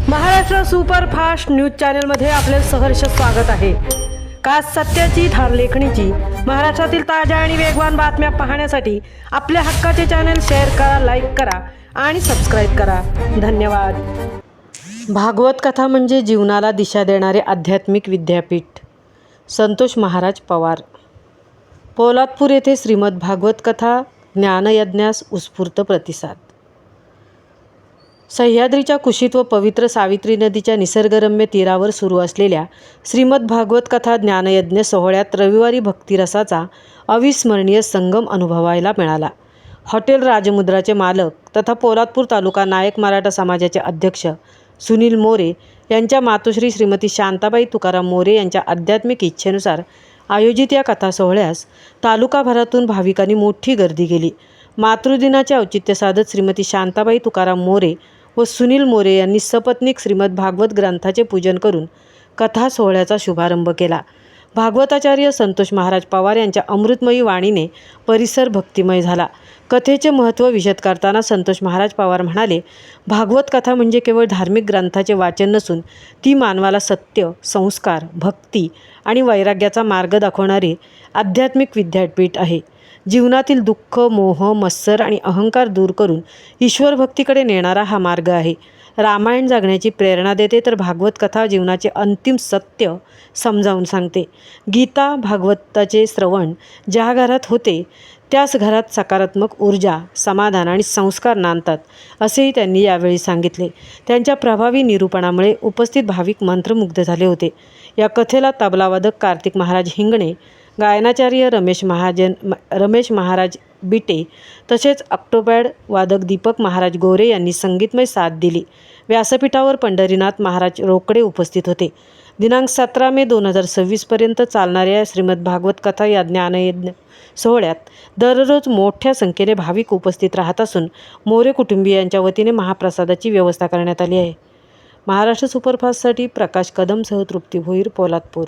Maharashtra superfast news चॅनलमध्ये आपले सहर्ष स्वागत आहे। खास सत्याची थार लेखणीची महाराष्ट्रातील ताज्या आणि वेगवान बातम्या पाहण्यासाठी आपल्या हक्काचे चॅनल शेअर करा, लाईक करा आणि सबस्क्राईब करा। धन्यवाद। भागवत कथा म्हणजे जीवनाला दिशा देणारे आध्यात्मिक विद्यापीठ। संतोष महाराज पवार। पोलादपूर येथे श्रीमद भागवत कथा ज्ञानयज्ञास उत्स्फूर्त प्रतिसाद। सह्याद्रीच्या कुशीत व पवित्र सावित्री नदीच्या निसर्गरम्य तीरावर सुरू असलेल्या श्रीमद भागवत कथा ज्ञानयज्ञ सोहळ्यात रविवारी भक्तिरसाचा अविस्मरणीय संगम अनुभवायला मिळाला। हॉटेल राजमुद्राचे मालक तथा पोलादपूर तालुका नायक मराठा समाजाचे अध्यक्ष सुनील मोरे यांच्या मातोश्री श्रीमती शांताबाई तुकाराम मोरे यांच्या आध्यात्मिक इच्छेनुसार आयोजित या कथा सोहळ्यास तालुकाभरातून भाविकांनी मोठी गर्दी केली। मातृदिनाचे औचित्य साधत श्रीमती शांताबाई तुकाराम मोरे व सुनील मोरे यांनी सपत्नीक श्रीमद भागवत ग्रंथाचे पूजन करून कथा सोहळ्याचा शुभारंभ केला। भागवताचार्य संतोष महाराज पवार यांच्या अमृतमयी वाणीने परिसर भक्तिमय झाला। कथेचे महत्त्व विशद करताना संतोष महाराज पवार म्हणाले, भागवत कथा म्हणजे केवळ धार्मिक ग्रंथाचे वाचन नसून ती मानवाला सत्य, संस्कार, भक्ती आणि वैराग्याचा मार्ग दाखवणारे आध्यात्मिक विद्यापीठ आहे। जीवनातील दुःख, मोह, मत्सर आणि अहंकार दूर करून ईश्वर भक्तीकडे नेणारा हा मार्ग आहे। रामायण जगण्याची प्रेरणा देते तर भागवत कथा जीवनाचे अंतिम सत्य समजावून सांगते। गीता भागवताचे श्रवण ज्या घरात होते त्याच घरात सकारात्मक ऊर्जा, समाधान आणि संस्कार नांदतात, असेही त्यांनी यावेळी सांगितले। त्यांच्या प्रभावी निरूपणामुळे उपस्थित भाविक मंत्रमुग्ध झाले होते। या कथेला तबलावादक कार्तिक महाराज हिंगणे, गायनाचार्य रमेश महाराज बिटे तसेच ऑक्टोपॅड वादक दीपक महाराज गोरे यांनी संगीतमय साथ दिली। व्यासपीठावर पंढरीनाथ महाराज रोकडे उपस्थित होते। दिनांक 17 मे 2026 पर्यंत चालणाऱ्या श्रीमद भागवत कथा या ज्ञानयज्ञ सोहळ्यात दररोज मोठ्या संख्येने भाविक उपस्थित राहत असून मोरे कुटुंबियांच्या वतीने महाप्रसादाची व्यवस्था करण्यात आली आहे। महाराष्ट्र सुपरफास्टसाठी प्रकाश कदमसह तृप्ती भोईर, पोलादपूर।